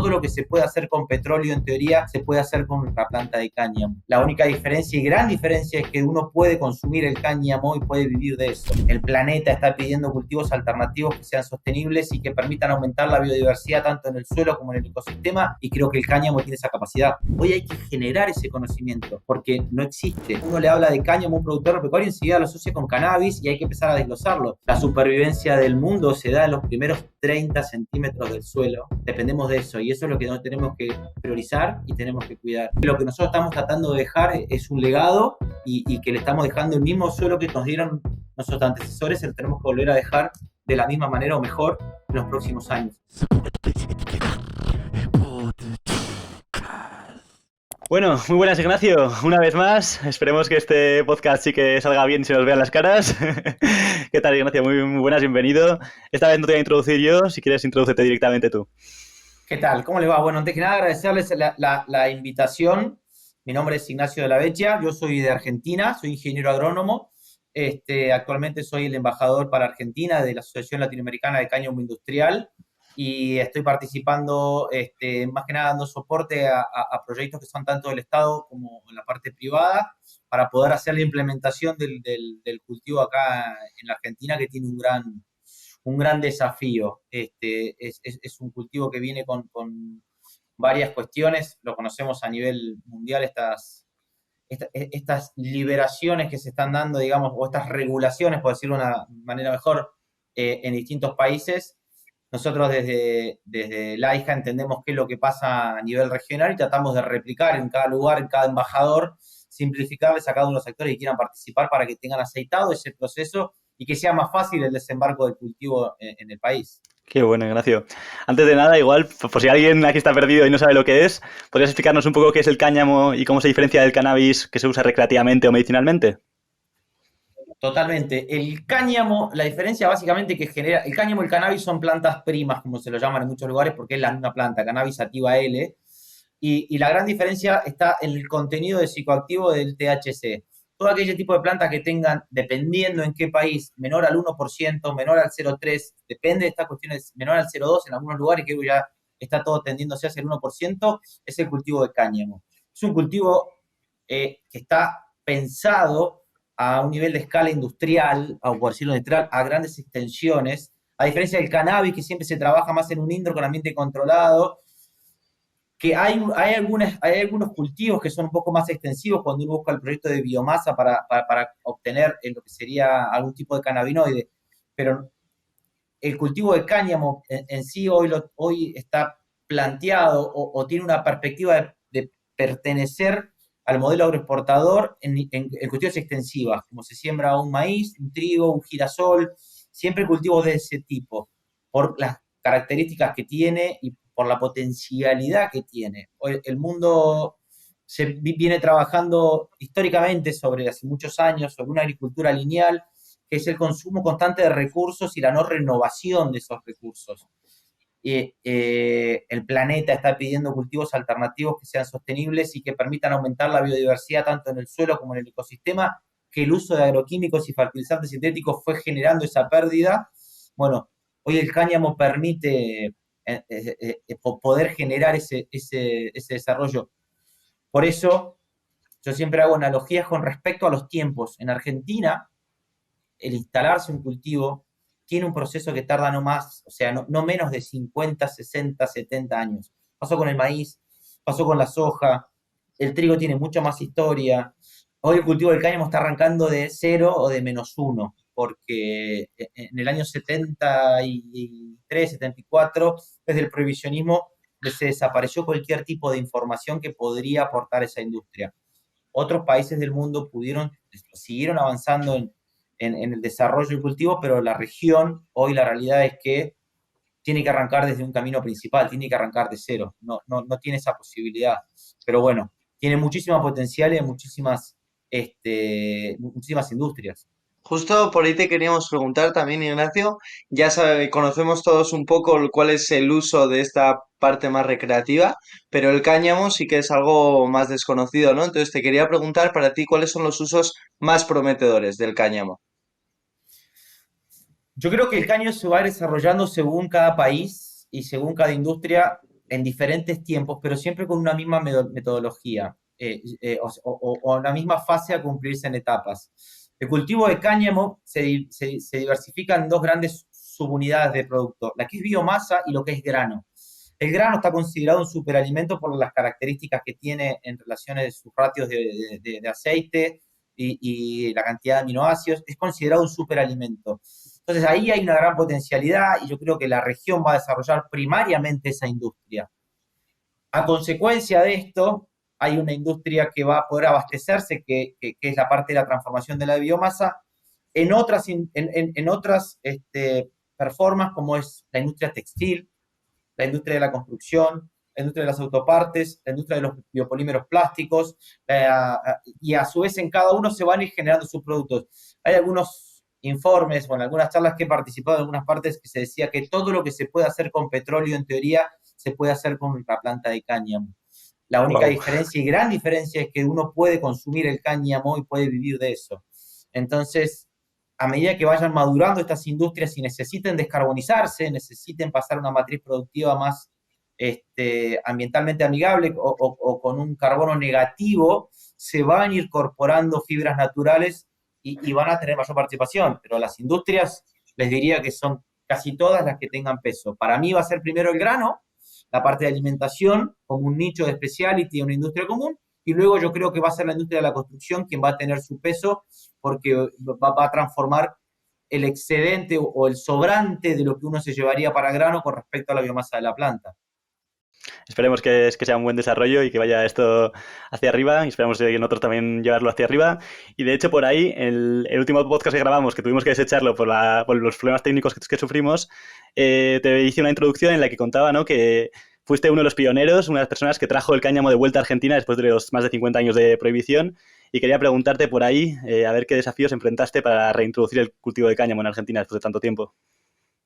todo lo que se puede hacer con petróleo en teoría se puede hacer con una planta de cáñamo. La única diferencia y gran diferencia es que uno puede consumir el cáñamo y puede vivir de eso. El planeta está pidiendo cultivos alternativos que sean sostenibles y que permitan aumentar la biodiversidad tanto en el suelo como en el ecosistema, y creo que el cáñamo tiene esa capacidad. Hoy hay que generar ese conocimiento porque no existe. Uno le habla de cáñamo a un productor agropecuario y enseguida lo asocia con cannabis y hay que empezar a desglosarlo. La supervivencia del mundo se da en los primeros 30 centímetros del suelo. Dependemos de eso y eso es lo que no tenemos que priorizar y tenemos que cuidar. Lo que nosotros estamos tratando de dejar es un legado y que le estamos dejando el mismo suelo que nos dieron nuestros antecesores, se lo tenemos que volver a dejar de la misma manera o mejor en los próximos años. Bueno, muy buenas, Ignacio. Una vez más, esperemos que este podcast sí que salga bien y se nos vean las caras. ¿Qué tal, Ignacio? Muy buenas, bienvenido. Esta vez no te voy a introducir yo, si quieres introducirte directamente tú. ¿Qué tal? ¿Cómo le va? Bueno, antes que nada agradecerles la invitación. Mi nombre es Ignacio de la Vecchia, yo soy de Argentina, soy ingeniero agrónomo. Actualmente soy el embajador para Argentina de la Asociación Latinoamericana de Cáñamo Industrial y estoy participando más que nada dando soporte a proyectos que son tanto del Estado como en la parte privada para poder hacer la implementación del cultivo acá en la Argentina, que tiene un gran desafío. Es un cultivo que viene con varias cuestiones, lo conocemos a nivel mundial, estas liberaciones que se están dando, digamos, o estas regulaciones, por decirlo de una manera mejor, en distintos países. Nosotros desde Laija entendemos qué es lo que pasa a nivel regional y tratamos de replicar en cada lugar, en cada embajador, simplificarles a cada uno de los actores que quieran participar para que tengan aceitado ese proceso y que sea más fácil el desembarco del cultivo en el país. Qué bueno, Ignacio. Antes de nada, igual, por si alguien aquí está perdido y no sabe lo que es, ¿podrías explicarnos un poco qué es el cáñamo y cómo se diferencia del cannabis que se usa recreativamente o medicinalmente? Totalmente. El cáñamo, la diferencia básicamente que genera, el cáñamo y el cannabis son plantas primas, como se lo llaman en muchos lugares, porque es la misma planta, cannabis sativa L, y la gran diferencia está en el contenido de psicoactivo del THC. Todo aquel tipo de plantas que tengan, dependiendo en qué país, menor al 1%, menor al 0,3%, depende de estas cuestiones, menor al 0,2%, en algunos lugares que ya está todo tendiéndose hacia el 1%, es el cultivo de cáñamo. Es un cultivo que está pensado a un nivel de escala industrial, o por decirlo industrial, a grandes extensiones, a diferencia del cannabis, que siempre se trabaja más en un indoor con ambiente controlado, que hay algunos cultivos que son un poco más extensivos cuando uno busca el proyecto de biomasa para obtener lo que sería algún tipo de cannabinoide, pero el cultivo de cáñamo en sí hoy está planteado o tiene una perspectiva de pertenecer al modelo agroexportador en cuestiones extensivas, como se siembra un maíz, un trigo, un girasol, siempre cultivos de ese tipo, por las características que tiene y por la potencialidad que tiene. Hoy el mundo viene trabajando históricamente hace muchos años, sobre una agricultura lineal, que es el consumo constante de recursos y la no renovación de esos recursos. El planeta está pidiendo cultivos alternativos que sean sostenibles y que permitan aumentar la biodiversidad tanto en el suelo como en el ecosistema, que el uso de agroquímicos y fertilizantes sintéticos fue generando esa pérdida. Bueno, hoy el cáñamo permite poder generar ese desarrollo. Por eso, yo siempre hago analogías con respecto a los tiempos. En Argentina, el instalarse un cultivo tiene un proceso que tarda no más, o sea, no menos de 50, 60, 70 años. Pasó con el maíz, pasó con la soja, el trigo tiene mucha más historia. Hoy el cultivo del cáñamo está arrancando de 0 o de -1, porque en el año 73, 74, desde el prohibicionismo, se desapareció cualquier tipo de información que podría aportar esa industria. Otros países del mundo siguieron avanzando en el desarrollo del cultivo, pero la región, hoy la realidad es que tiene que arrancar desde un camino principal, tiene que arrancar de cero, no tiene esa posibilidad. Pero bueno, tiene muchísimo potencial y muchísimas industrias. Justo por ahí te queríamos preguntar también, Ignacio. Conocemos todos un poco cuál es el uso de esta parte más recreativa, pero el cáñamo sí que es algo más desconocido, ¿no? Entonces te quería preguntar para ti cuáles son los usos más prometedores del cáñamo. Yo creo que el cáñamo se va desarrollando según cada país y según cada industria. en diferentes tiempos, pero siempre con una misma metodología o la misma fase a cumplirse en etapas. El cultivo de cáñamo se diversifica en dos grandes subunidades de producto, la que es biomasa y lo que es grano. El grano está considerado un superalimento por las características que tiene en relación a sus ratios de aceite y la cantidad de aminoácidos. Es considerado un superalimento. Entonces ahí hay una gran potencialidad y yo creo que la región va a desarrollar primariamente esa industria. A consecuencia de esto, hay una industria que va a poder abastecerse, que es la parte de la transformación de la biomasa, en otras performances como es la industria textil, la industria de la construcción, la industria de las autopartes, la industria de los biopolímeros plásticos, y a su vez en cada uno se van a ir generando sus productos. Hay algunos informes o en algunas charlas que he participado en algunas partes que se decía que todo lo que se puede hacer con petróleo en teoría se puede hacer con la planta de cáñamo. La única diferencia y gran diferencia es que uno puede consumir el cáñamo y puede vivir de eso. Entonces, a medida que vayan madurando estas industrias y necesiten descarbonizarse, necesiten pasar a una matriz productiva más ambientalmente amigable o con un carbono negativo, se van a ir incorporando fibras naturales y van a tener mayor participación. Pero las industrias, les diría que son casi todas las que tengan peso. Para mí va a ser primero el grano, la parte de alimentación como un nicho de specialty, una industria común, y luego yo creo que va a ser la industria de la construcción quien va a tener su peso porque va a transformar el excedente o el sobrante de lo que uno se llevaría para grano con respecto a la biomasa de la planta. Esperemos que sea un buen desarrollo y que vaya esto hacia arriba y esperamos que nosotros también llevarlo hacia arriba. Y de hecho por ahí, el último podcast que grabamos, que tuvimos que desecharlo por los problemas técnicos que sufrimos, te hice una introducción en la que contaba, ¿no?, que fuiste uno de los pioneros, una de las personas que trajo el cáñamo de vuelta a Argentina después de los más de 50 años de prohibición. Y quería preguntarte por ahí, a ver qué desafíos enfrentaste para reintroducir el cultivo de cáñamo en Argentina después de tanto tiempo.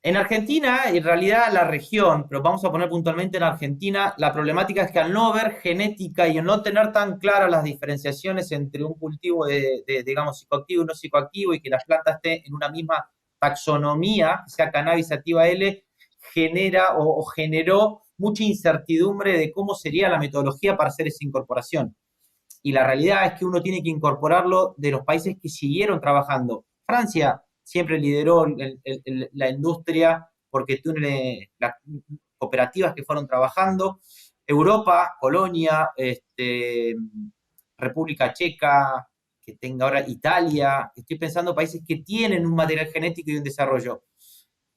En Argentina, en realidad la región, pero vamos a poner puntualmente en Argentina, la problemática es que al no haber genética y al no tener tan claras las diferenciaciones entre un cultivo digamos, psicoactivo y no psicoactivo y que las plantas estén en una misma taxonomía, que sea cannabis sativa L, genera o generó mucha incertidumbre de cómo sería la metodología para hacer esa incorporación. Y la realidad es que uno tiene que incorporarlo de los países que siguieron trabajando. Francia siempre lideró la industria porque tiene las cooperativas que fueron trabajando. Europa, Polonia, República Checa, que tenga ahora Italia. Estoy pensando en países que tienen un material genético y un desarrollo.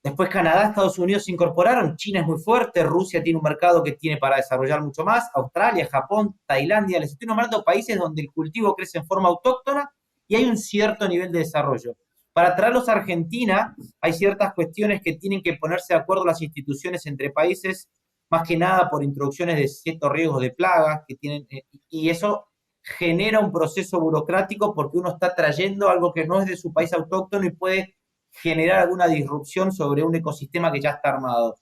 Después Canadá, Estados Unidos se incorporaron, China es muy fuerte, Rusia tiene un mercado que tiene para desarrollar mucho más, Australia, Japón, Tailandia, les estoy nombrando países donde el cultivo crece en forma autóctona y hay un cierto nivel de desarrollo. Para traerlos a Argentina hay ciertas cuestiones que tienen que ponerse de acuerdo las instituciones entre países, más que nada por introducciones de ciertos riesgos de plagas que tienen, y eso genera un proceso burocrático porque uno está trayendo algo que no es de su país autóctono y puede generar alguna disrupción sobre un ecosistema que ya está armado.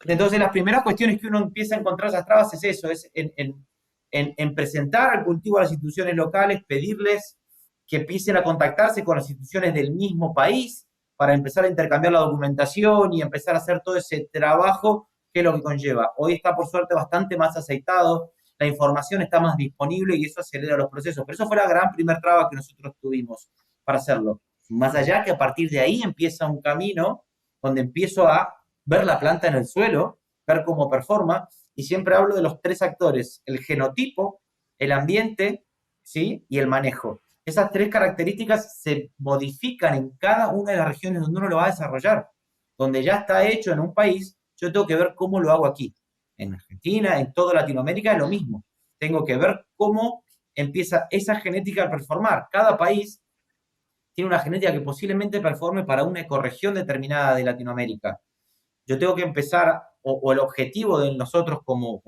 Entonces, las primeras cuestiones que uno empieza a encontrar esas trabas es eso, es en presentar al cultivo a las instituciones locales, pedirles que empiecen a contactarse con las instituciones del mismo país para empezar a intercambiar la documentación y empezar a hacer todo ese trabajo que es lo que conlleva. Hoy está, por suerte, bastante más aceitado, la información está más disponible y eso acelera los procesos. Pero eso fue la gran primer traba que nosotros tuvimos para hacerlo. Más allá que a partir de ahí empieza un camino donde empiezo a ver la planta en el suelo, ver cómo performa, y siempre hablo de los tres actores, el genotipo, el ambiente, ¿sí?, y el manejo. Esas tres características se modifican en cada una de las regiones donde uno lo va a desarrollar. Donde ya está hecho en un país, yo tengo que ver cómo lo hago aquí. En Argentina, en toda Latinoamérica es lo mismo. Tengo que ver cómo empieza esa genética a performar. Cada país tiene una genética que posiblemente performe para una ecorregión determinada de Latinoamérica. Yo tengo que empezar, o el objetivo de nosotros como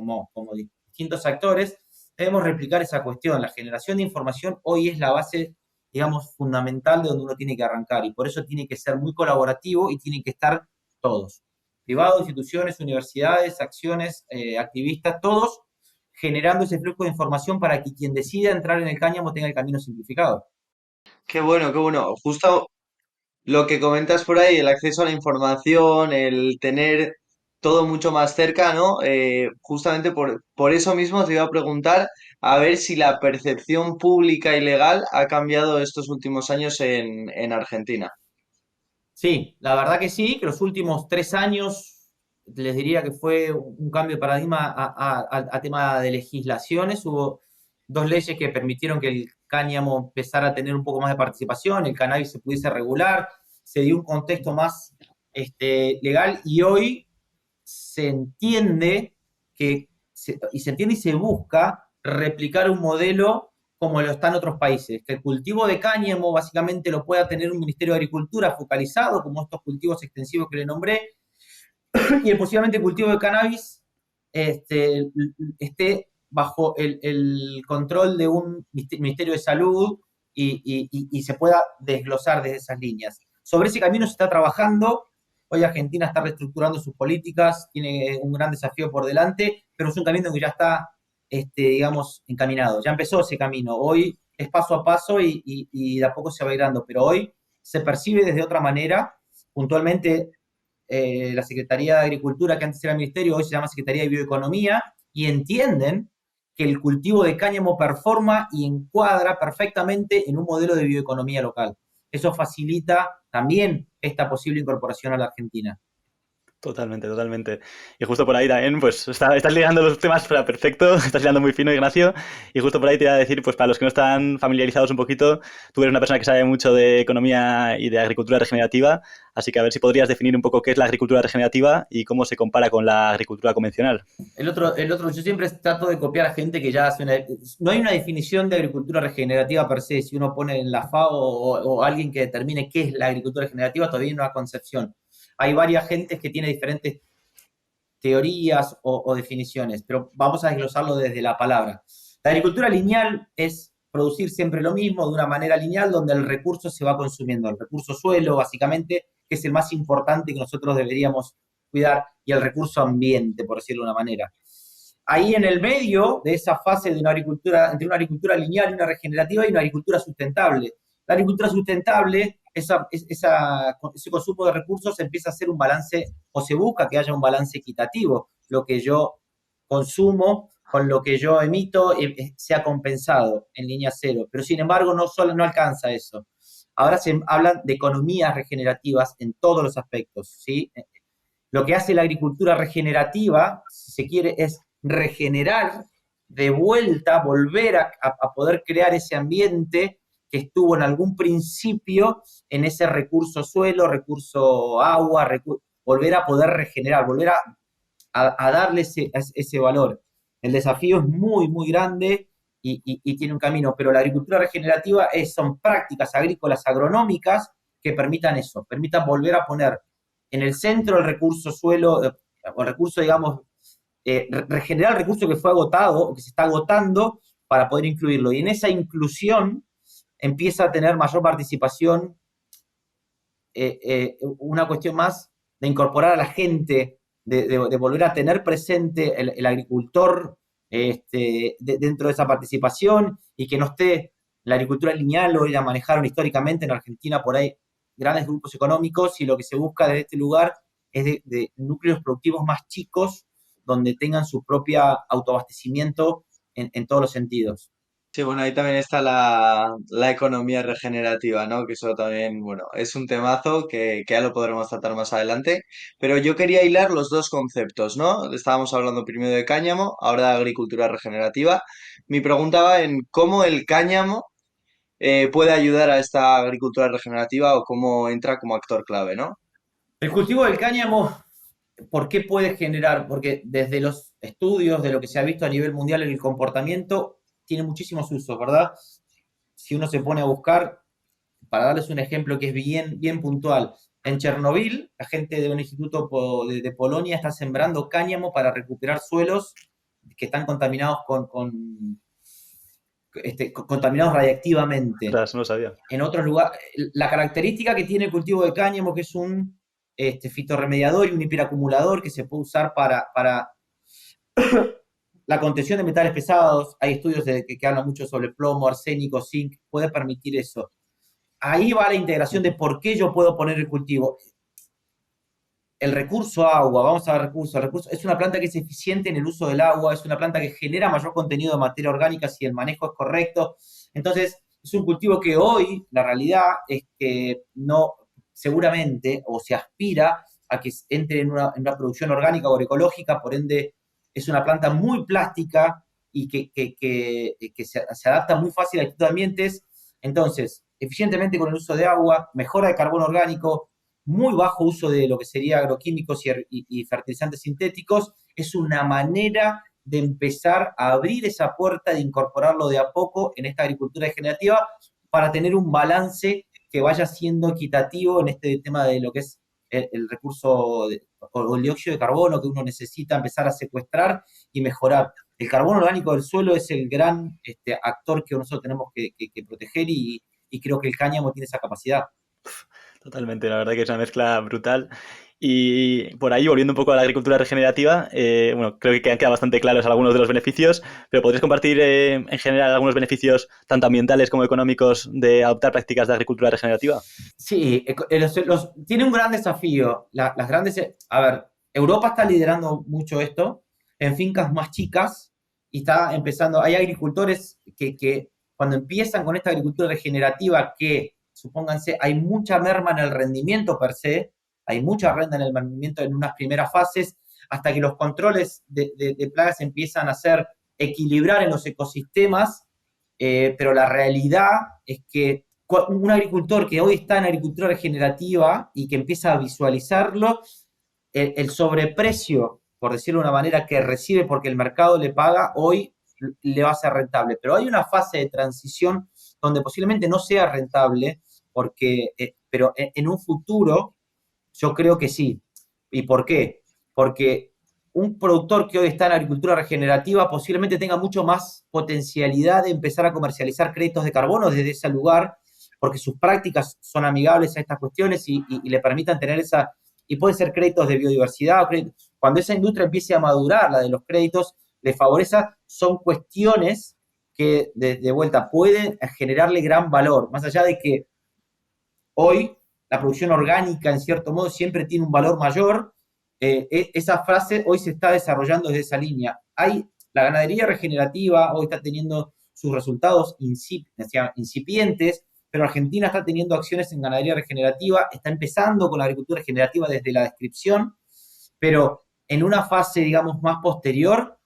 distintos actores, debemos replicar esa cuestión. La generación de información hoy es la base, digamos, fundamental de donde uno tiene que arrancar y por eso tiene que ser muy colaborativo y tienen que estar todos, privados, instituciones, universidades, acciones, activistas, todos generando ese flujo de información para que quien decida entrar en el cáñamo tenga el camino simplificado. Qué bueno, qué bueno. Justo lo que comentas por ahí, el acceso a la información, el tener todo mucho más cerca, ¿no? Justamente por eso mismo te iba a preguntar a ver si la percepción pública y legal ha cambiado estos últimos años en Argentina. Sí, la verdad que sí, que los últimos 3 años les diría que fue un cambio de paradigma a tema de legislaciones. Hubo 2 leyes que permitieron que el cáñamo empezara a tener un poco más de participación, el cannabis se pudiese regular, se dio un contexto más legal y hoy se entiende y se entiende y se busca replicar un modelo como lo está en otros países, que el cultivo de cáñamo básicamente lo pueda tener un Ministerio de Agricultura focalizado, como estos cultivos extensivos que le nombré, y posiblemente el cultivo de cannabis esté bajo el control de un Ministerio de Salud y se pueda desglosar desde esas líneas. Sobre ese camino se está trabajando. Hoy Argentina está reestructurando sus políticas, tiene un gran desafío por delante, pero es un camino que ya está, digamos, encaminado. Ya empezó ese camino. Hoy es paso a paso y de a poco se va ir dando, pero hoy se percibe desde otra manera. Puntualmente, la Secretaría de Agricultura, que antes era Ministerio, hoy se llama Secretaría de Bioeconomía, y entienden que el cultivo de cáñamo performa y encuadra perfectamente en un modelo de bioeconomía local. Eso facilita también esta posible incorporación a la Argentina. Totalmente, totalmente. Y justo por ahí también, pues estás ligando los temas perfecto, estás ligando muy fino, Ignacio. Y justo por ahí te iba a decir, pues para los que no están familiarizados un poquito, tú eres una persona que sabe mucho de economía y de agricultura regenerativa, así que a ver si podrías definir un poco qué es la agricultura regenerativa y cómo se compara con la agricultura convencional. Yo siempre trato de copiar a gente que ya hace no hay una definición de agricultura regenerativa per se. Si uno pone en la FAO o alguien que determine qué es la agricultura regenerativa, todavía no hay una concepción. Hay varias gentes que tienen diferentes teorías o definiciones, pero vamos a desglosarlo desde la palabra. La agricultura lineal es producir siempre lo mismo de una manera lineal donde el recurso se va consumiendo, el recurso suelo básicamente, que es el más importante que nosotros deberíamos cuidar, y el recurso ambiente, por decirlo de una manera. Ahí en el medio de esa fase de una agricultura, entre una agricultura lineal y una regenerativa, hay una agricultura sustentable. La agricultura sustentable, ese consumo de recursos empieza a hacer un balance, o se busca que haya un balance equitativo. Lo que yo consumo con lo que yo emito sea compensado en línea cero. Pero sin embargo, no alcanza eso. Ahora se habla de economías regenerativas en todos los aspectos, ¿sí? Lo que hace la agricultura regenerativa, si se quiere, es regenerar de vuelta, volver a poder crear ese ambiente que estuvo en algún principio en ese recurso suelo, recurso agua, volver a poder regenerar, volver a darle ese valor. El desafío es muy, muy grande y tiene un camino, pero la agricultura regenerativa son prácticas agrícolas agronómicas que permitan eso, permitan volver a poner en el centro el recurso suelo, o el recurso, digamos, regenerar el recurso que fue agotado o que se está agotando para poder incluirlo. Y en esa inclusión empieza a tener mayor participación, una cuestión más de incorporar a la gente, de volver a tener presente el agricultor dentro de esa participación, y que no esté la agricultura lineal, o la manejaron históricamente en Argentina por ahí grandes grupos económicos, y lo que se busca desde este lugar es de núcleos productivos más chicos, donde tengan su propio autoabastecimiento en todos los sentidos. Sí, bueno, ahí también está la economía regenerativa, ¿no? Que eso también, bueno, es un temazo que ya lo podremos tratar más adelante. Pero yo quería hilar los dos conceptos, ¿no? Estábamos hablando primero de cáñamo, ahora de agricultura regenerativa. Mi pregunta va en cómo el cáñamo puede ayudar a esta agricultura regenerativa o cómo entra como actor clave, ¿no? El cultivo del cáñamo, ¿por qué puede generar? Porque desde los estudios de lo que se ha visto a nivel mundial en el comportamiento, tiene muchísimos usos, ¿verdad? Si uno se pone a buscar, para darles un ejemplo que es bien, bien puntual, en Chernobyl, la gente de un instituto de Polonia está sembrando cáñamo para recuperar suelos que están contaminados contaminados radiactivamente. Ostras, no lo sabía. En otros lugares, la característica que tiene el cultivo de cáñamo, que es un fitorremediador y un hiperacumulador que se puede usar para la contención de metales pesados. Hay estudios que hablan mucho sobre plomo, arsénico, zinc, puede permitir eso. Ahí va la integración de por qué yo puedo poner el cultivo. el recurso agua, vamos a ver recursos, el recurso, es una planta que es eficiente en el uso del agua, es una planta que genera mayor contenido de materia orgánica si el manejo es correcto. Entonces, es un cultivo que hoy, la realidad es que no, seguramente, o se aspira a que entre en una producción orgánica o agroecológica, por ende, es una planta muy plástica y que se adapta muy fácil a distintos ambientes. Entonces, eficientemente con el uso de agua, mejora de carbono orgánico, muy bajo uso de lo que sería agroquímicos y fertilizantes sintéticos, es una manera de empezar a abrir esa puerta, de incorporarlo de a poco en esta agricultura regenerativa para tener un balance que vaya siendo equitativo en este tema de lo que es el recurso o el dióxido de carbono que uno necesita empezar a secuestrar y mejorar. El carbono orgánico del suelo es el gran actor que nosotros tenemos que proteger y creo que el cáñamo tiene esa capacidad. Totalmente, la verdad que es una mezcla brutal. Y por ahí, volviendo un poco a la agricultura regenerativa, bueno, creo que han quedado bastante claros algunos de los beneficios, pero ¿podrías compartir en general algunos beneficios tanto ambientales como económicos de adoptar prácticas de agricultura regenerativa? Sí, tiene un gran desafío. Las grandes, a ver, Europa está liderando mucho esto en fincas más chicas y está empezando, hay agricultores que cuando empiezan con esta agricultura regenerativa que, supónganse, hay mucha merma en el rendimiento per se, hay mucha renta en el rendimiento en unas primeras fases, hasta que los controles de plagas empiezan a hacer equilibrar en los ecosistemas, pero la realidad es que un agricultor que hoy está en agricultura regenerativa y que empieza a visualizarlo, el sobreprecio, por decirlo de una manera, que recibe porque el mercado le paga, hoy le va a ser rentable. Pero hay una fase de transición donde posiblemente no sea rentable, pero en un futuro yo creo que sí. ¿Y por qué? Porque un productor que hoy está en agricultura regenerativa posiblemente tenga mucho más potencialidad de empezar a comercializar créditos de carbono desde ese lugar, porque sus prácticas son amigables a estas cuestiones y le permitan tener esa, y pueden ser créditos de biodiversidad, cuando esa industria empiece a madurar, la de los créditos, le favorece, son cuestiones que de vuelta pueden generarle gran valor, más allá de que hoy la producción orgánica en cierto modo siempre tiene un valor mayor, esa frase hoy se está desarrollando desde esa línea. La ganadería regenerativa hoy está teniendo sus resultados incipientes, pero Argentina está teniendo acciones en ganadería regenerativa, está empezando con la agricultura regenerativa desde la descripción, pero en una fase, digamos, más posterior,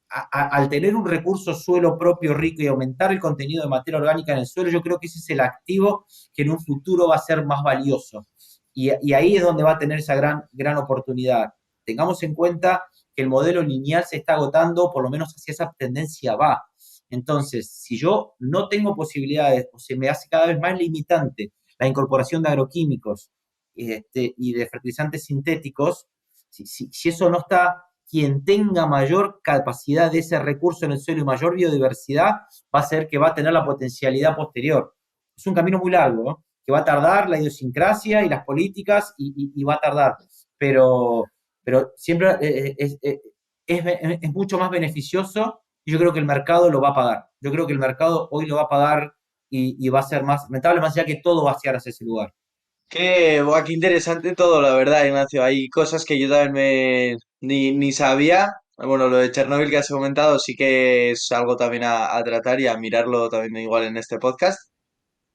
al tener un recurso suelo propio rico y aumentar el contenido de materia orgánica en el suelo, yo creo que ese es el activo que en un futuro va a ser más valioso. Y ahí es donde va a tener esa gran oportunidad. Tengamos en cuenta que el modelo lineal se está agotando, por lo menos hacia esa tendencia va. Entonces, si yo no tengo posibilidades o se me hace cada vez más limitante la incorporación de agroquímicos y de fertilizantes sintéticos, si eso no está, quien tenga mayor capacidad de ese recurso en el suelo y mayor biodiversidad, va a ser que va a tener la potencialidad posterior. Es un camino muy largo, ¿no? Que va a tardar la idiosincrasia y las políticas y va a tardar, pero siempre es mucho más beneficioso y yo creo que el mercado lo va a pagar. Yo creo que el mercado hoy lo va a pagar y va a ser más rentable, más allá que todo va a llegar hacia ese lugar. Qué interesante todo, la verdad, Ignacio. Hay cosas que yo también ni sabía. Bueno, lo de Chernobyl que has comentado sí que es algo también a tratar y a mirarlo también igual en este podcast.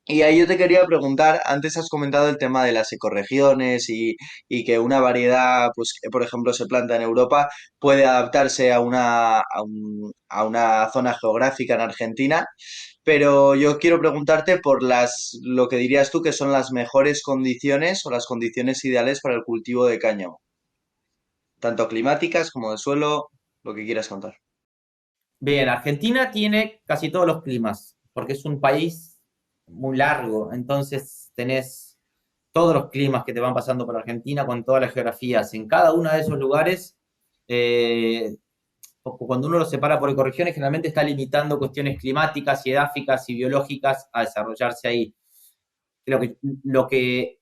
Y ahí yo te quería preguntar, antes has comentado el tema de las ecorregiones y que una variedad, pues que por ejemplo se planta en Europa, puede adaptarse a una zona geográfica en Argentina, pero yo quiero preguntarte por lo que dirías tú que son las mejores condiciones o las condiciones ideales para el cultivo de cáñamo, tanto climáticas como de suelo, lo que quieras contar. Bien, Argentina tiene casi todos los climas, porque es un país muy largo, entonces tenés todos los climas que te van pasando por Argentina con todas las geografías. En cada uno de esos lugares, eh, cuando uno los separa por ecorregiones, generalmente está limitando cuestiones climáticas y edáficas y biológicas a desarrollarse ahí. Lo que, lo que,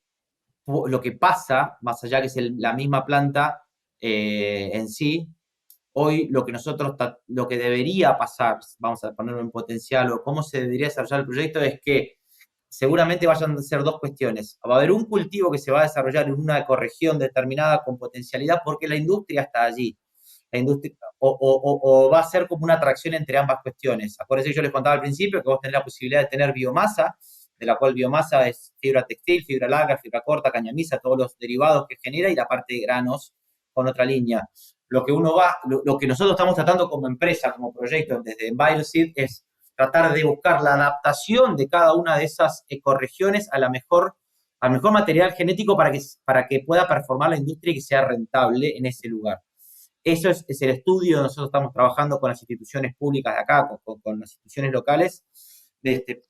lo que pasa, más allá que es la misma planta en sí, hoy lo que debería pasar, vamos a ponerlo en potencial, o cómo se debería desarrollar el proyecto, es que seguramente vayan a ser dos cuestiones. Va a haber un cultivo que se va a desarrollar en una ecorregión determinada con potencialidad porque la industria está allí. La industria, o va a ser como una atracción entre ambas cuestiones. Acuérdense que yo les contaba al principio que vos tenés la posibilidad de tener biomasa, de la cual biomasa es fibra textil, fibra larga, fibra corta, cañamisa, todos los derivados que genera y la parte de granos con otra línea. Lo que nosotros estamos tratando como empresa, como proyecto desde Enviroseed es tratar de buscar la adaptación de cada una de esas ecorregiones al mejor material genético para que pueda performar la industria y que sea rentable en ese lugar. Eso es el estudio. Nosotros estamos trabajando con las instituciones públicas de acá, con las instituciones locales,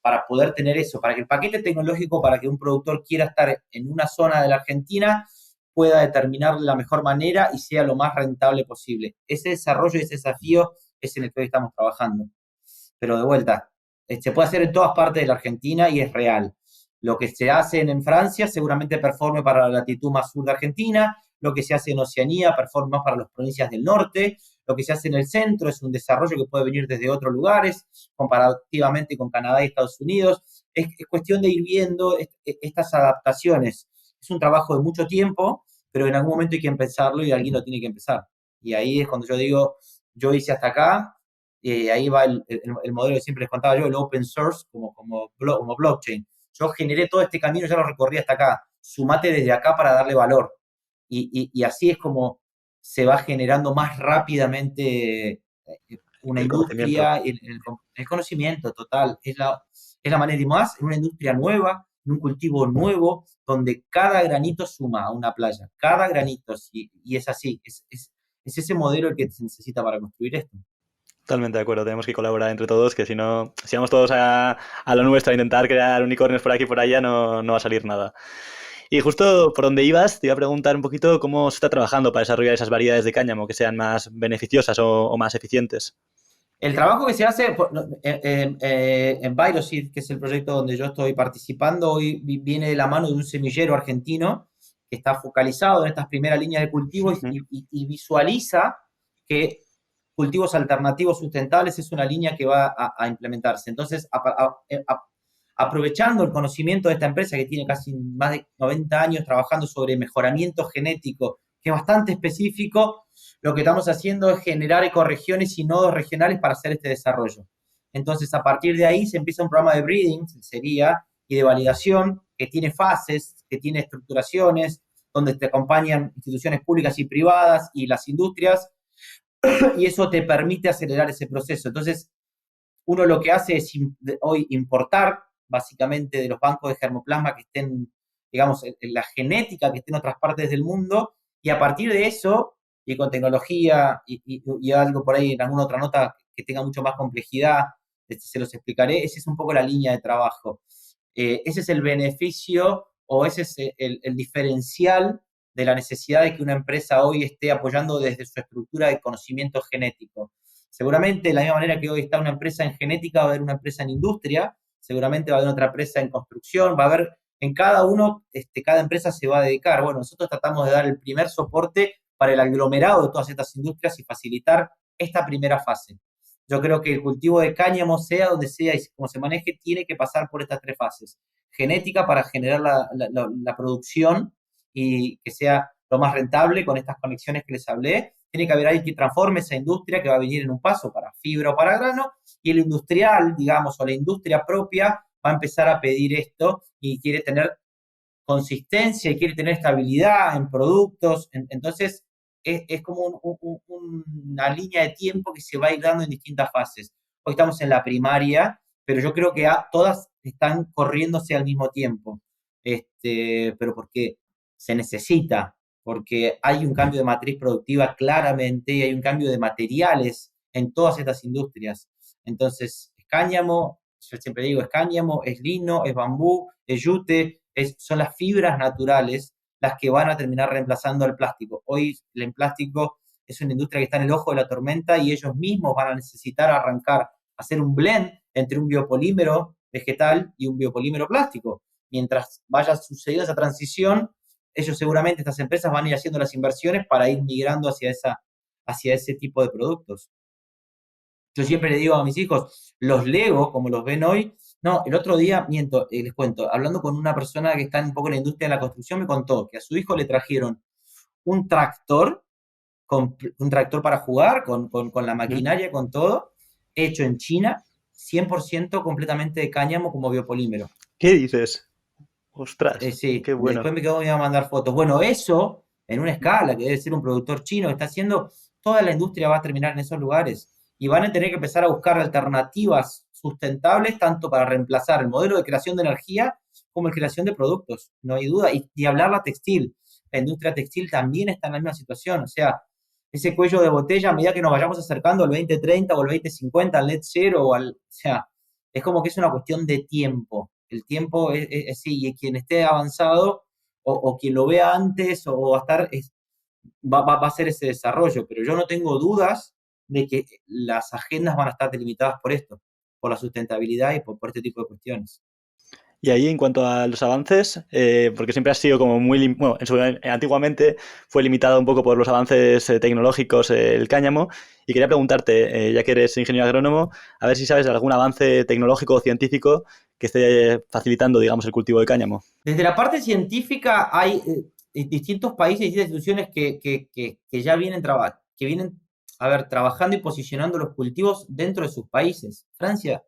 para poder tener eso, para que el paquete tecnológico, para que un productor quiera estar en una zona de la Argentina, pueda determinar la mejor manera y sea lo más rentable posible. Ese desarrollo y ese desafío es en el que hoy estamos trabajando. Pero de vuelta, se puede hacer en todas partes de la Argentina y es real. Lo que se hace en Francia seguramente performe para la latitud más sur de Argentina, lo que se hace en Oceanía performa más para las provincias del norte, lo que se hace en el centro es un desarrollo que puede venir desde otros lugares, comparativamente con Canadá y Estados Unidos. Es cuestión de ir viendo estas adaptaciones. Es un trabajo de mucho tiempo, pero en algún momento hay que empezarlo y alguien lo tiene que empezar. Y ahí es cuando yo digo, yo hice hasta acá, ahí va el modelo que siempre les contaba yo, el open source como blockchain. Yo generé todo este camino, ya lo recorrí hasta acá. Sumate desde acá para darle valor. Y así es como se va generando más rápidamente una industria, el conocimiento total. Es la manera y más en una industria nueva, en un cultivo nuevo, donde cada granito suma a una playa. Cada granito, y es así. Es ese modelo el que se necesita para construir esto. Totalmente de acuerdo, tenemos que colaborar entre todos, que si no, si vamos todos a lo nuestro a intentar crear unicornios por aquí y por allá, no va a salir nada. Y justo por donde ibas, te iba a preguntar un poquito cómo se está trabajando para desarrollar esas variedades de cáñamo que sean más beneficiosas o más eficientes. El trabajo que se hace en Viroseed, que es el proyecto donde yo estoy participando, hoy viene de la mano de un semillero argentino que está focalizado en estas primeras líneas de cultivo y visualiza que cultivos alternativos sustentables es una línea que va a implementarse. Entonces, aprovechando el conocimiento de esta empresa que tiene casi más de 90 años trabajando sobre mejoramiento genético, que es bastante específico, lo que estamos haciendo es generar ecorregiones y nodos regionales para hacer este desarrollo. Entonces, a partir de ahí se empieza un programa de breeding, y de validación, que tiene fases, que tiene estructuraciones, donde te acompañan instituciones públicas y privadas y las industrias, y eso te permite acelerar ese proceso. Entonces, uno lo que hace es hoy importar, básicamente, de los bancos de germoplasma que estén, digamos, en la genética que esté en otras partes del mundo, y a partir de eso, y con tecnología y algo por ahí en alguna otra nota que tenga mucho más complejidad, se los explicaré, esa es un poco la línea de trabajo. Ese es el beneficio o ese es el diferencial de la necesidad de que una empresa hoy esté apoyando desde su estructura de conocimiento genético. Seguramente, de la misma manera que hoy está una empresa en genética, va a haber una empresa en industria, seguramente va a haber otra empresa en construcción, va a haber en cada uno, cada empresa se va a dedicar. Bueno, nosotros tratamos de dar el primer soporte para el aglomerado de todas estas industrias y facilitar esta primera fase. Yo creo que el cultivo de cáñamo, sea donde sea y como se maneje, tiene que pasar por estas tres fases. Genética para generar la producción y que sea lo más rentable con estas conexiones que les hablé. Tiene que haber alguien que transforme esa industria que va a venir en un paso para fibra o para grano, y el industrial, digamos, o la industria propia va a empezar a pedir esto y quiere tener consistencia y quiere tener estabilidad en productos. Entonces, es como una línea de tiempo que se va a ir dando en distintas fases. Hoy estamos en la primaria, pero yo creo que todas están corriéndose al mismo tiempo. Pero porque se necesita, porque hay un cambio de matriz productiva claramente y hay un cambio de materiales en todas estas industrias. Entonces, es cáñamo, yo siempre digo, es cáñamo, es lino, es bambú, es yute, son las fibras naturales las que van a terminar reemplazando al plástico. Hoy el plástico es una industria que está en el ojo de la tormenta y ellos mismos van a necesitar arrancar, hacer un blend entre un biopolímero vegetal y un biopolímero plástico. Mientras vaya sucediendo esa transición, ellos seguramente, estas empresas, van a ir haciendo las inversiones para ir migrando hacia ese tipo de productos. Yo siempre le digo a mis hijos, los Lego, como los ven hoy, No, el otro día, miento, les cuento, hablando con una persona que está un poco en la industria de la construcción, me contó que a su hijo le trajeron un tractor, un tractor para jugar, con la ¿Mm? maquinaria, con todo, hecho en China, 100% completamente de cáñamo como biopolímero. ¿Qué dices? Ostras, Sí, qué bueno. después me quedo, me iba a mandar fotos. Bueno, eso, en una escala, que debe ser un productor chino que está haciendo, toda la industria va a terminar en esos lugares. Y van a tener que empezar a buscar alternativas sustentables, tanto para reemplazar el modelo de creación de energía como el de creación de productos, no hay duda. Y hablar la textil. La industria textil también está en la misma situación. O sea, ese cuello de botella, a medida que nos vayamos acercando al 2030 o al 2050, al net zero, o sea, es como que es una cuestión de tiempo. El tiempo sí, y quien esté avanzado o quien lo vea antes o va a estar, va a hacer ese desarrollo, pero yo no tengo dudas de que las agendas van a estar delimitadas por esto, por la sustentabilidad y por este tipo de cuestiones. Y ahí, en cuanto a los avances, porque siempre ha sido como muy, bueno, antiguamente fue limitado un poco por los avances tecnológicos el cáñamo, y quería preguntarte, ya que eres ingeniero agrónomo, a ver si sabes de algún avance tecnológico o científico que esté facilitando, digamos, el cultivo de cáñamo. Desde la parte científica hay distintos países y distintas instituciones que ya vienen, que vienen a ver, trabajando y posicionando los cultivos dentro de sus países. Francia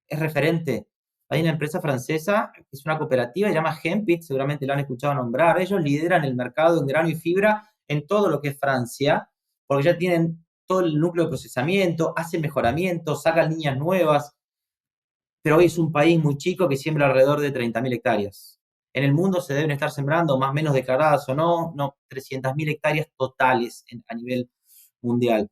es referente. Hay una empresa francesa, que es una cooperativa, se llama Hempit, seguramente lo han escuchado nombrar. Ellos lideran el mercado en grano y fibra en todo lo que es Francia, porque ya tienen todo el núcleo de procesamiento, hacen mejoramientos, sacan líneas nuevas, pero hoy es un país muy chico que siembra alrededor de 30.000 hectáreas. En el mundo se deben estar sembrando, más o menos declaradas o no 300.000 hectáreas totales a nivel mundial.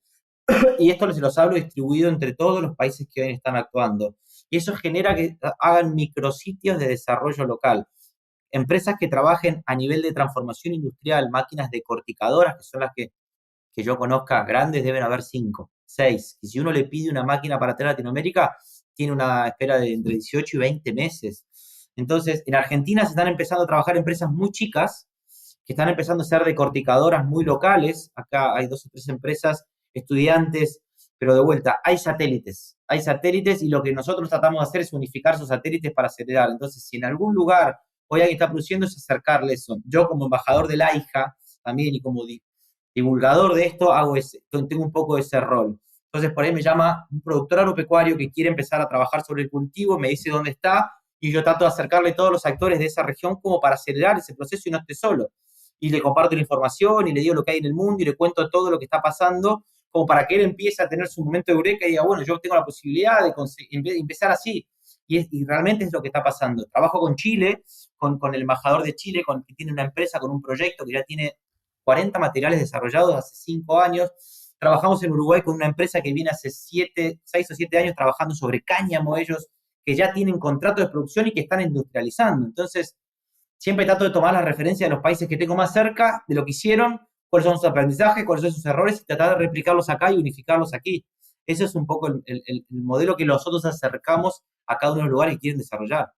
Y esto se los hablo distribuido entre todos los países que hoy están actuando. Y eso genera que hagan micrositios de desarrollo local. Empresas que trabajen a nivel de transformación industrial, máquinas decorticadoras, que son las que yo conozca grandes, deben haber 5, 6. Y si uno le pide una máquina para traer a Latinoamérica, tiene una espera de entre 18 y 20 meses. Entonces, en Argentina se están empezando a trabajar empresas muy chicas, que están empezando a ser decorticadoras muy locales. Acá hay 2 o 3 empresas, estudiantes, pero de vuelta, hay satélites y lo que nosotros tratamos de hacer es unificar esos satélites para acelerar. Entonces, si en algún lugar hoy alguien está produciendo, es acercarle eso. Yo como embajador de la AIJA, también, y como divulgador de esto, tengo un poco de ese rol. Entonces, por ahí me llama un productor agropecuario que quiere empezar a trabajar sobre el cultivo, me dice dónde está, y yo trato de acercarle a todos los actores de esa región como para acelerar ese proceso y no esté solo. Y le comparto la información y le digo lo que hay en el mundo y le cuento todo lo que está pasando, como para que él empiece a tener su momento de eureka y diga, bueno, yo tengo la posibilidad de empezar así. Y realmente es lo que está pasando. Trabajo con Chile, con el embajador de Chile, que tiene una empresa, con un proyecto que ya tiene 40 materiales desarrollados hace 5 años. Trabajamos en Uruguay con una empresa que viene hace 6 o 7 años trabajando sobre cáñamo ellos, que ya tienen contratos de producción y que están industrializando. Entonces, siempre trato de tomar la referencia de los países que tengo más cerca, de lo que hicieron, cuáles son sus aprendizajes, cuáles son sus errores, y tratar de replicarlos acá y unificarlos aquí. Ese es un poco el modelo que nosotros acercamos a cada uno de los lugares que quieren desarrollar.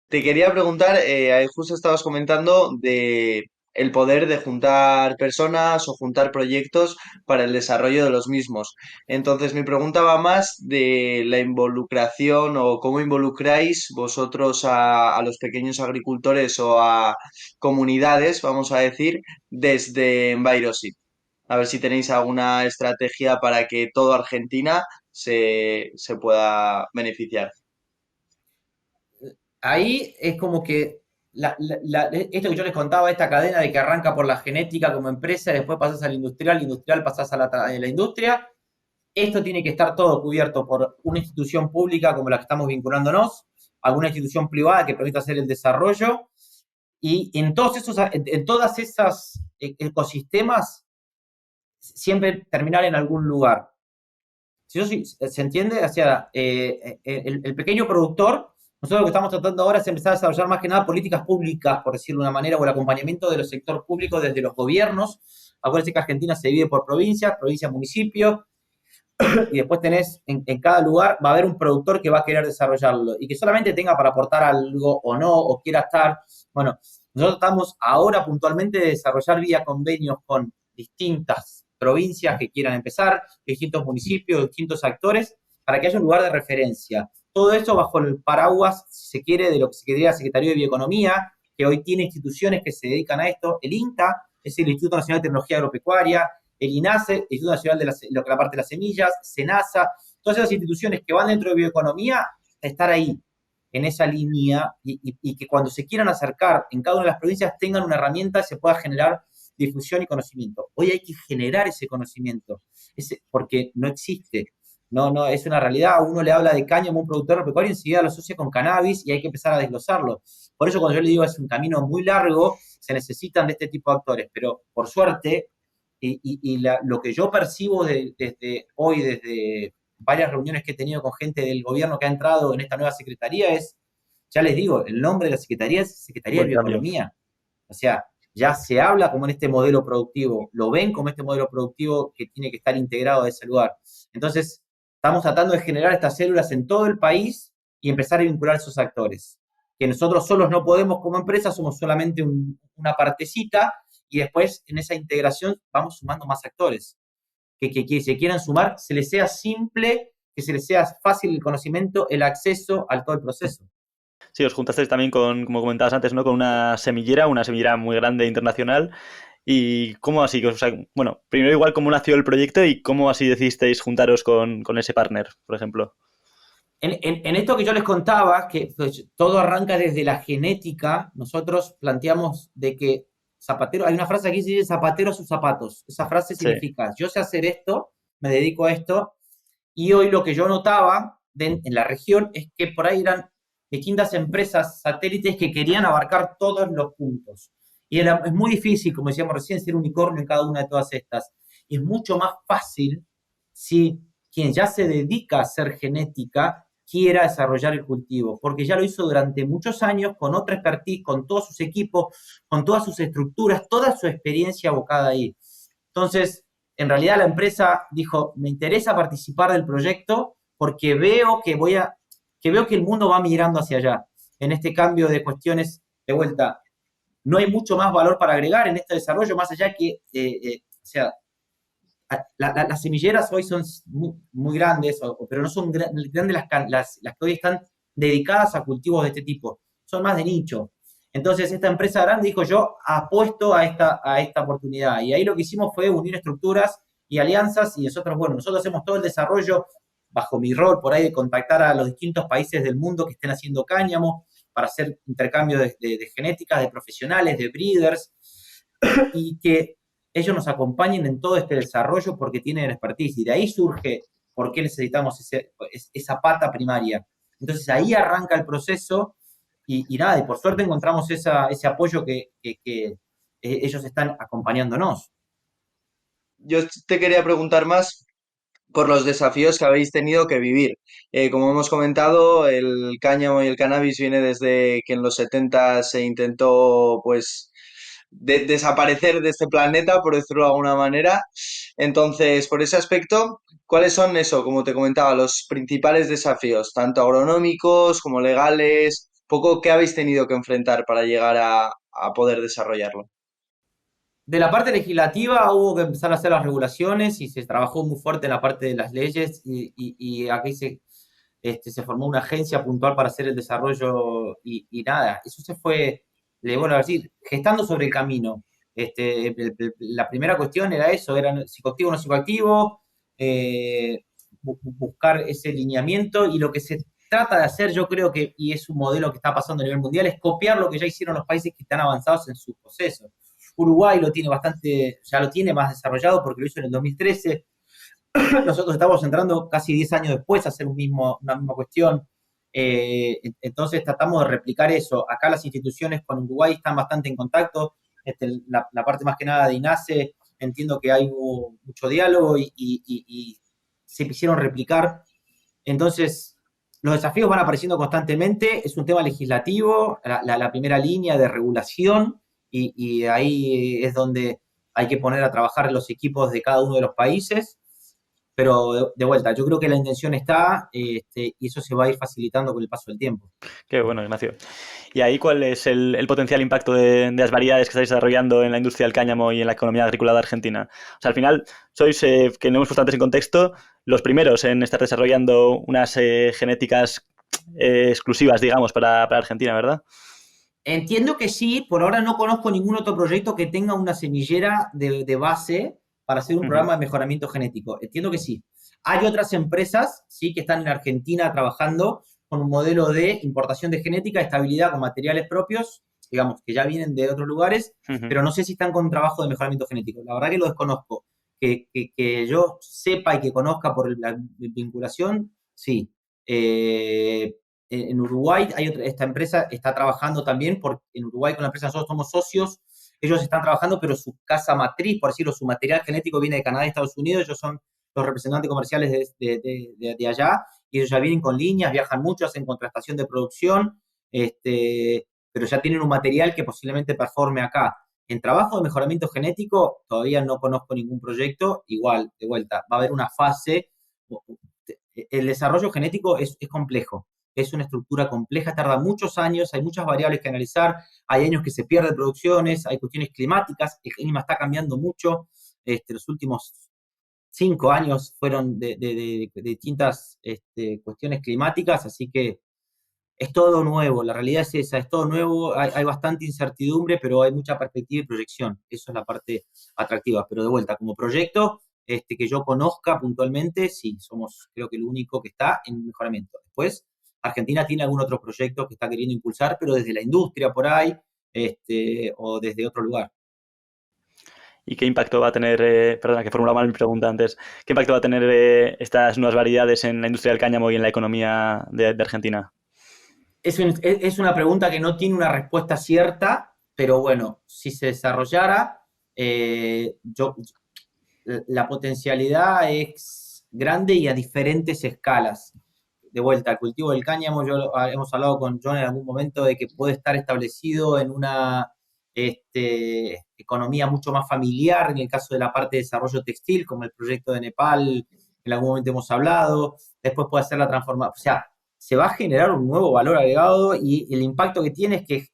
Te quería preguntar, ahí justo estabas comentando de el poder de juntar personas o juntar proyectos para el desarrollo de los mismos. Entonces, mi pregunta va más de la involucración o cómo involucráis vosotros a los pequeños agricultores o a comunidades, vamos a decir, desde Envirosit. A ver si tenéis alguna estrategia para que toda Argentina se pueda beneficiar. Ahí es como que esto que yo les contaba, esta cadena de que arranca por la genética como empresa, después pasas al industrial pasas a la industria. Esto tiene que estar todo cubierto por una institución pública como la que estamos vinculándonos, alguna institución privada que permita hacer el desarrollo, y en todas esas ecosistemas siempre terminar en algún lugar. ¿Se entiende? O sea, el pequeño productor, nosotros lo que estamos tratando ahora es empezar a desarrollar más que nada políticas públicas, por decirlo de una manera, o el acompañamiento del sector público desde los gobiernos. Acuérdense que Argentina se divide por provincias, municipio, y después tenés en cada lugar, va a haber un productor que va a querer desarrollarlo y que solamente tenga para aportar algo o no, o quiera estar. Bueno, nosotros estamos ahora puntualmente de desarrollar vía convenios con distintas provincias que quieran empezar, distintos municipios, distintos actores, para que haya un lugar de referencia. todo eso bajo el paraguas, si se quiere, de lo que se quería la Secretaría de Bioeconomía, que hoy tiene instituciones que se dedican a esto. El INTA es el Instituto Nacional de Tecnología Agropecuaria, el INASE, el Instituto Nacional de la parte de las semillas, SENASA, todas esas instituciones que van dentro de bioeconomía, estar ahí, en esa línea, y que cuando se quieran acercar en cada una de las provincias tengan una herramienta y se pueda generar difusión y conocimiento. Hoy hay que generar ese conocimiento, porque no existe. No, es una realidad. Uno le habla de cáñamo a un productor agropecuario y enseguida lo asocia con cannabis y hay que empezar a desglosarlo. Por eso cuando yo le digo es un camino muy largo, se necesitan de este tipo de actores, pero por suerte, lo que yo percibo desde hoy, desde varias reuniones que he tenido con gente del gobierno que ha entrado en esta nueva secretaría es, ya les digo, el nombre de la secretaría es Secretaría de Bioeconomía. O sea, ya se habla como en este modelo productivo, lo ven como este modelo productivo que tiene que estar integrado a ese lugar. Entonces, estamos tratando de generar estas células en todo el país y empezar a vincular a esos actores. Que nosotros solos no podemos como empresa, somos solamente una partecita y después en esa integración vamos sumando más actores. Que se quieran sumar, se les sea simple, que se les sea fácil el conocimiento, el acceso al todo el proceso. Sí, os juntasteis también con, como comentabas antes, ¿no? Con una semillera muy grande internacional. ¿Y cómo así? O sea, bueno, primero igual cómo nació el proyecto y cómo así decidisteis juntaros con ese partner, por ejemplo. En esto que yo les contaba, que pues, todo arranca desde la genética, nosotros planteamos de que zapatero, hay una frase aquí que dice zapatero a sus zapatos. Esa frase significa, yo sé hacer esto, me dedico a esto, y hoy lo que yo notaba en la región es que por ahí eran distintas empresas satélites que querían abarcar todos los puntos. Y es muy difícil, como decíamos recién, ser unicornio en cada una de todas estas. Y es mucho más fácil si quien ya se dedica a hacer genética quiera desarrollar el cultivo, porque ya lo hizo durante muchos años con otra expertise, con todos sus equipos, con todas sus estructuras, toda su experiencia abocada ahí. Entonces, en realidad la empresa dijo, me interesa participar del proyecto porque veo que el mundo va migrando hacia allá. En este cambio de cuestiones, de vuelta, no hay mucho más valor para agregar en este desarrollo, más allá que, o sea, las semilleras hoy son muy grandes, pero no son grandes las que hoy están dedicadas a cultivos de este tipo, son más de nicho. Entonces esta empresa grande dijo, yo apuesto a esta oportunidad, y ahí lo que hicimos fue unir estructuras y alianzas, y nosotros hacemos todo el desarrollo bajo mi rol por ahí de contactar a los distintos países del mundo que estén haciendo cáñamo para hacer intercambio de genéticas, de profesionales, de breeders, y que ellos nos acompañen en todo este desarrollo porque tienen expertise. Y de ahí surge por qué necesitamos esa pata primaria. Entonces ahí arranca el proceso y nada, y por suerte encontramos ese apoyo que ellos están acompañándonos. Yo te quería preguntar más por los desafíos que habéis tenido que vivir. Como hemos comentado, el cáñamo y el cannabis viene desde que en los 70 se intentó, pues, desaparecer de este planeta, por decirlo de alguna manera. Entonces, por ese aspecto, ¿cuáles son eso, como te comentaba, los principales desafíos, tanto agronómicos como legales? Poco qué habéis tenido que enfrentar para llegar a poder desarrollarlo. De la parte legislativa hubo que empezar a hacer las regulaciones y se trabajó muy fuerte en la parte de las leyes y aquí se formó una agencia puntual para hacer el desarrollo y nada, eso se fue, le vuelvo a decir, gestando sobre el camino. La primera cuestión era eso, era psicoactivo o no psicoactivo, buscar ese lineamiento y lo que se trata de hacer, yo creo que, y es un modelo que está pasando a nivel mundial, es copiar lo que ya hicieron los países que están avanzados en sus procesos. Uruguay ya lo tiene más desarrollado porque lo hizo en el 2013. Nosotros estamos entrando casi 10 años después a hacer una misma cuestión. Entonces tratamos de replicar eso. Acá las instituciones con Uruguay están bastante en contacto. La parte más que nada de INASE, entiendo que hay mucho diálogo y se quisieron replicar. Entonces, los desafíos van apareciendo constantemente. Es un tema legislativo, la primera línea de regulación, y ahí es donde hay que poner a trabajar los equipos de cada uno de los países. Pero de vuelta, yo creo que la intención está y eso se va a ir facilitando con el paso del tiempo. Qué bueno, Ignacio. ¿Y ahí cuál es el potencial impacto de las variedades que estáis desarrollando en la industria del cáñamo y en la economía agrícola de Argentina? O sea, al final sois, que no hemos puesto antes en contexto, los primeros en estar desarrollando unas genéticas exclusivas, digamos, para Argentina, ¿verdad? Entiendo que sí, por ahora no conozco ningún otro proyecto que tenga una semillera de base para hacer un Ujú, programa de mejoramiento genético. Entiendo que sí. Hay otras empresas, sí, que están en Argentina trabajando con un modelo de importación de genética, estabilidad con materiales propios, digamos, que ya vienen de otros lugares, ujú. pero no sé si están con trabajo de mejoramiento genético. La verdad que lo desconozco. Que yo sepa y que conozca por la vinculación, sí. En Uruguay hay esta empresa está trabajando también, porque en Uruguay con la empresa nosotros somos socios, ellos están trabajando, pero su casa matriz, por decirlo, su material genético viene de Canadá y Estados Unidos, ellos son los representantes comerciales de allá, y ellos ya vienen con líneas, viajan mucho, hacen contratación de producción, pero ya tienen un material que posiblemente performe acá. En trabajo de mejoramiento genético todavía no conozco ningún proyecto, igual, de vuelta, va a haber una fase, el desarrollo genético es complejo, es una estructura compleja, tarda muchos años, hay muchas variables que analizar, hay años que se pierden producciones, hay cuestiones climáticas, el clima está cambiando mucho, los últimos 5 años fueron de distintas cuestiones climáticas, así que es todo nuevo, la realidad es esa, es todo nuevo, hay bastante incertidumbre, pero hay mucha perspectiva y proyección, eso es la parte atractiva, pero de vuelta, como proyecto, que yo conozca puntualmente, sí, somos creo que el único que está en mejoramiento. Después, Argentina tiene algún otro proyecto que está queriendo impulsar, pero desde la industria por ahí, o desde otro lugar. ¿Y qué impacto va a tener, perdona que formulaba mal mi pregunta antes, qué impacto va a tener estas nuevas variedades en la industria del cáñamo y en la economía de Argentina? Es una pregunta que no tiene una respuesta cierta, pero bueno, si se desarrollara, la potencialidad es grande y a diferentes escalas. De vuelta, el cultivo del cáñamo, hemos hablado con John en algún momento de que puede estar establecido en una economía mucho más familiar, en el caso de la parte de desarrollo textil, como el proyecto de Nepal, en algún momento hemos hablado, después puede ser la transformación, o sea, se va a generar un nuevo valor agregado y el impacto que tiene es que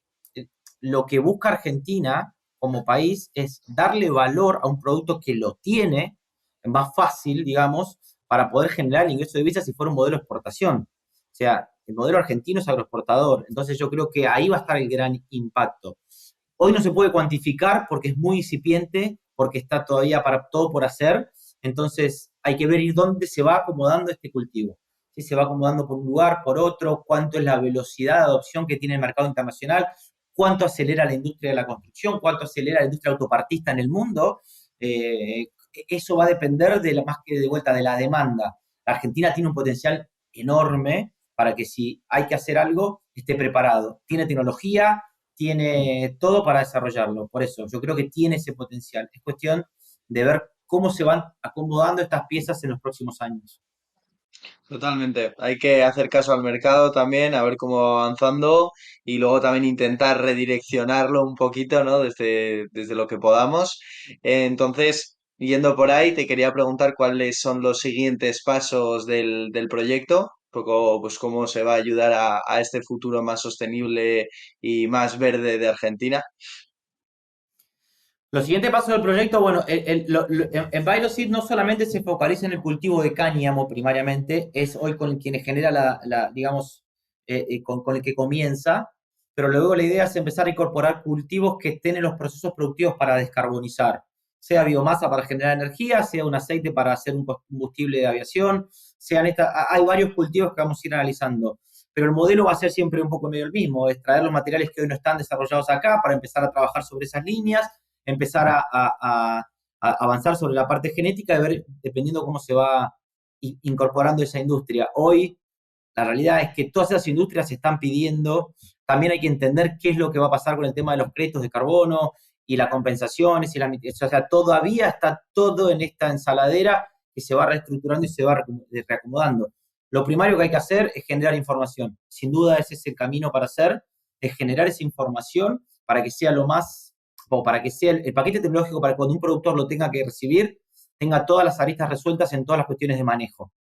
lo que busca Argentina como país es darle valor a un producto que lo tiene, más fácil, digamos, para poder generar ingresos de divisas si fuera un modelo de exportación. O sea, el modelo argentino es agroexportador, entonces yo creo que ahí va a estar el gran impacto. Hoy no se puede cuantificar porque es muy incipiente, porque está todavía para todo por hacer, entonces hay que ver dónde se va acomodando este cultivo. Si se va acomodando por un lugar, por otro, cuánto es la velocidad de adopción que tiene el mercado internacional, cuánto acelera la industria de la construcción, cuánto acelera la industria autopartista en el mundo. Eso va a depender más que de vuelta de la demanda. La Argentina tiene un potencial enorme para que si hay que hacer algo, esté preparado. Tiene tecnología, tiene todo para desarrollarlo. Por eso, yo creo que tiene ese potencial. Es cuestión de ver cómo se van acomodando estas piezas en los próximos años. Totalmente. Hay que hacer caso al mercado también, a ver cómo va avanzando y luego también intentar redireccionarlo un poquito, ¿no? Desde lo que podamos. Entonces, yendo por ahí, te quería preguntar cuáles son los siguientes pasos del proyecto, un poco, pues cómo se va a ayudar a este futuro más sostenible y más verde de Argentina. Los siguientes pasos del proyecto, bueno, en Bioseed no solamente se focaliza en el cultivo de cáñamo primariamente, es hoy con quienes genera digamos, con el que comienza, pero luego la idea es empezar a incorporar cultivos que estén en los procesos productivos para descarbonizar, sea biomasa para generar energía, sea un aceite para hacer un combustible de aviación, hay varios cultivos que vamos a ir analizando, pero el modelo va a ser siempre un poco medio el mismo, es traer los materiales que hoy no están desarrollados acá para empezar a trabajar sobre esas líneas, empezar a avanzar sobre la parte genética y ver, dependiendo cómo se va incorporando esa industria. Hoy, la realidad es que todas esas industrias se están pidiendo, también hay que entender qué es lo que va a pasar con el tema de los créditos de carbono y las compensaciones, o sea, todavía está todo en esta ensaladera que se va reestructurando y se va reacomodando. Lo primario que hay que hacer es generar información. Sin duda ese es el camino para hacer, es generar esa información para que sea lo más o para que sea el paquete tecnológico para cuando un productor lo tenga que recibir, tenga todas las aristas resueltas en todas las cuestiones de manejo.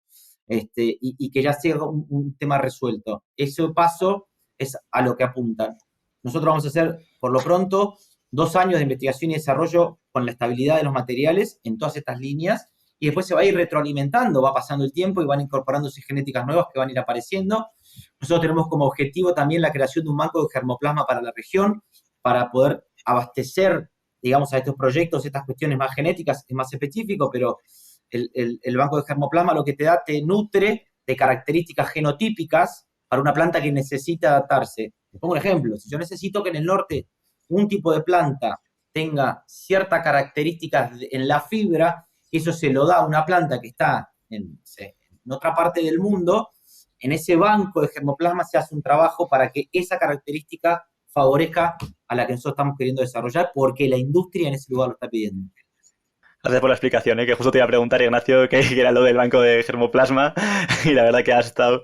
Y que ya sea un tema resuelto. Ese paso es a lo que apuntan. Nosotros vamos a hacer, por lo pronto, 2 años de investigación y desarrollo con la estabilidad de los materiales en todas estas líneas y después se va a ir retroalimentando, va pasando el tiempo y van incorporándose genéticas nuevas que van a ir apareciendo. Nosotros tenemos como objetivo también la creación de un banco de germoplasma para la región, para poder abastecer, digamos, a estos proyectos, estas cuestiones más genéticas, es más específico, pero el banco de germoplasma lo que te da, te nutre de características genotípicas para una planta que necesita adaptarse. Les pongo un ejemplo, si yo necesito que en el norte un tipo de planta tenga ciertas características en la fibra, eso se lo da a una planta que está en otra parte del mundo, en ese banco de germoplasma se hace un trabajo para que esa característica favorezca a la que nosotros estamos queriendo desarrollar, porque la industria en ese lugar lo está pidiendo. Gracias por la explicación, que justo te iba a preguntar, Ignacio, qué era lo del banco de germoplasma y la verdad que has estado...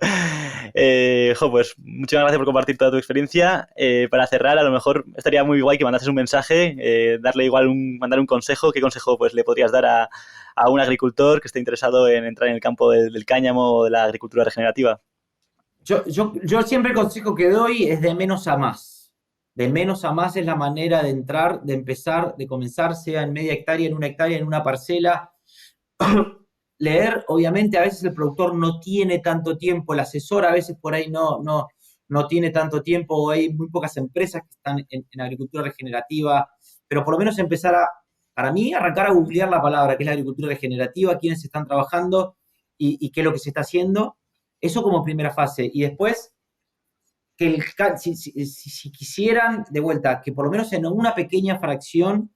pues muchísimas gracias por compartir toda tu experiencia. Para cerrar, a lo mejor estaría muy guay que mandases un mensaje, darle igual mandar un consejo. ¿Qué consejo pues le podrías dar a un agricultor que esté interesado en entrar en el campo del cáñamo o de la agricultura regenerativa? Yo siempre el consejo que doy es de menos a más. De menos a más es la manera de entrar, de empezar, de comenzar, sea en media hectárea, en una parcela. Leer, obviamente, a veces el productor no tiene tanto tiempo, el asesor a veces por ahí no tiene tanto tiempo, o hay muy pocas empresas que están en agricultura regenerativa, pero por lo menos empezar para mí, arrancar a googlear la palabra, que es la agricultura regenerativa, quiénes están trabajando y qué es lo que se está haciendo. Eso como primera fase. Y después, que si quisieran, de vuelta, que por lo menos en una pequeña fracción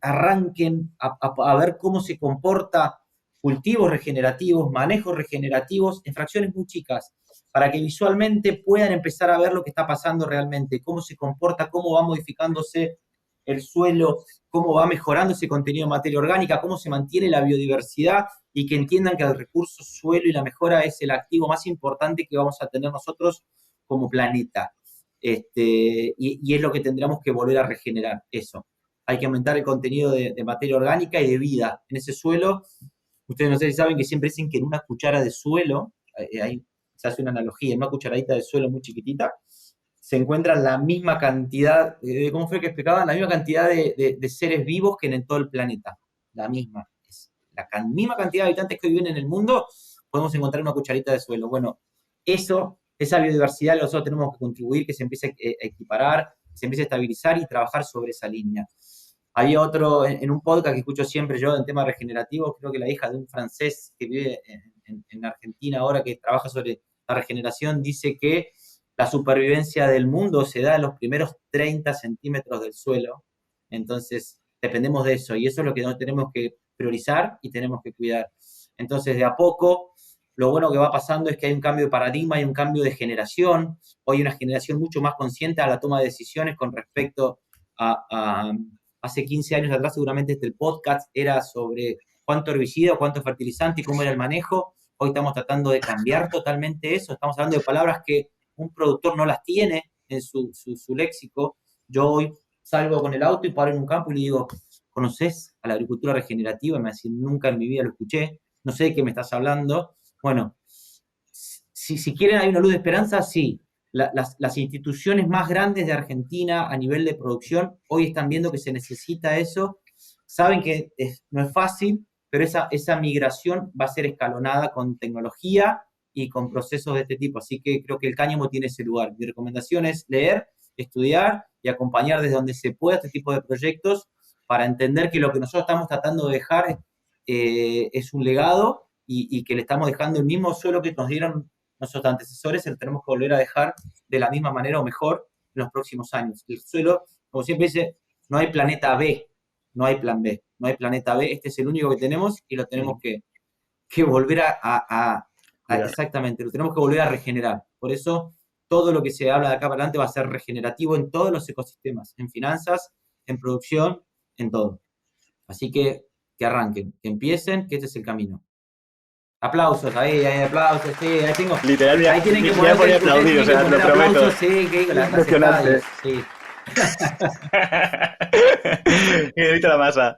arranquen a ver cómo se comporta cultivos regenerativos, manejos regenerativos en fracciones muy chicas, para que visualmente puedan empezar a ver lo que está pasando realmente, cómo se comporta, cómo va modificándose el suelo, cómo va mejorando ese contenido de materia orgánica, cómo se mantiene la biodiversidad, y que entiendan que el recurso suelo y la mejora es el activo más importante que vamos a tener nosotros como planeta. Y es lo que tendríamos que volver a regenerar, eso. Hay que aumentar el contenido de materia orgánica y de vida en ese suelo. Ustedes no sé si saben que siempre dicen que en una cuchara de suelo, ahí se hace una analogía, en una cucharadita de suelo muy chiquitita, se encuentra la misma cantidad, ¿cómo fue que explicaban? La misma cantidad de seres vivos que en todo el planeta. La misma. La misma cantidad de habitantes que viven en el mundo, podemos encontrar una cucharita de suelo. Bueno, esa biodiversidad nosotros tenemos que contribuir, que se empiece a equiparar, se empiece a estabilizar y trabajar sobre esa línea. Había otro, en un podcast que escucho siempre yo en temas regenerativos, creo que la hija de un francés que vive en Argentina ahora, que trabaja sobre la regeneración, dice que la supervivencia del mundo se da en los primeros 30 centímetros del suelo. Entonces, dependemos de eso, y eso es lo que tenemos que priorizar y tenemos que cuidar. Entonces, de a poco, lo bueno que va pasando es que hay un cambio de paradigma, hay un cambio de generación. Hoy hay una generación mucho más consciente a la toma de decisiones con respecto a hace 15 años atrás. Seguramente el podcast era sobre cuánto herbicida o cuánto fertilizante y cómo era el manejo. Hoy estamos tratando de cambiar totalmente eso. Estamos hablando de palabras que un productor no las tiene en su léxico. Yo hoy salgo con el auto y paro en un campo y le digo, ¿conoces a la agricultura regenerativa? Me dice, nunca en mi vida lo escuché, no sé de qué me estás hablando. Bueno, si quieren hay una luz de esperanza, sí. Las instituciones más grandes de Argentina a nivel de producción hoy están viendo que se necesita eso. Saben que no es fácil, pero esa migración va a ser escalonada con tecnología y con procesos de este tipo. Así que creo que el cáñamo tiene ese lugar. Mi recomendación es leer, estudiar y acompañar desde donde se pueda este tipo de proyectos para entender que lo que nosotros estamos tratando de dejar es un legado y que le estamos dejando el mismo suelo que nos dieron nuestros antecesores, se lo tenemos que volver a dejar de la misma manera o mejor en los próximos años. El suelo, como siempre dice, no hay planeta B, no hay plan B, no hay planeta B, este es el único que tenemos y lo tenemos que volver exactamente, lo tenemos que volver a regenerar. Por eso, todo lo que se habla de acá para adelante va a ser regenerativo en todos los ecosistemas, en finanzas, en producción, en todo. Así que arranquen, que empiecen, que este es el camino. Aplausos, ahí aplausos, sí, ahí tengo. Literal, ahí tienen que poner aplaudir, o sea, lo prometo. Aplausos, sí, que las impresionante. Sí. Grito la masa.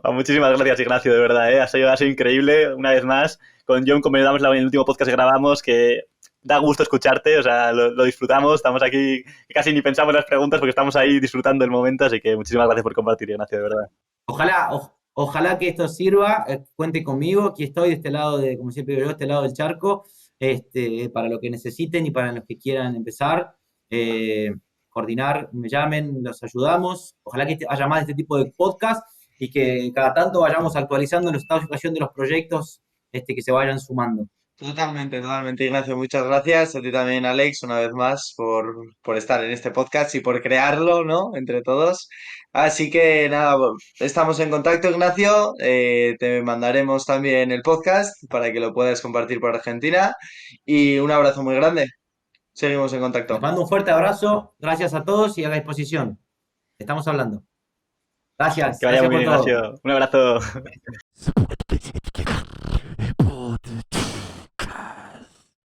Muchísimas gracias, Ignacio, de verdad, ha sido increíble, una vez más. Con John comentamos en el último podcast que grabamos que da gusto escucharte, o sea, lo disfrutamos, estamos aquí, casi ni pensamos en las preguntas porque estamos ahí disfrutando el momento, así que muchísimas gracias por compartir, Ignacio, de verdad. Ojalá que esto sirva, cuente conmigo, aquí estoy de este lado, como siempre digo yo, de este lado del charco, para lo que necesiten y para los que quieran empezar, coordinar, me llamen, los ayudamos. Ojalá que haya más de este tipo de podcast y que cada tanto vayamos actualizando los estados de situación de los proyectos que se vayan sumando. Totalmente, totalmente, Ignacio. Muchas gracias. A ti también, Alex, una vez más por estar en este podcast y por crearlo, ¿no? Entre todos. Así que nada, estamos en contacto, Ignacio. Te mandaremos también el podcast para que lo puedas compartir por Argentina. Y un abrazo muy grande. Seguimos en Les contacto. mando un fuerte abrazo, gracias a todos y a la disposición. Estamos hablando. Gracias, Que vaya gracias muy por bien, todo. Ignacio. Un abrazo.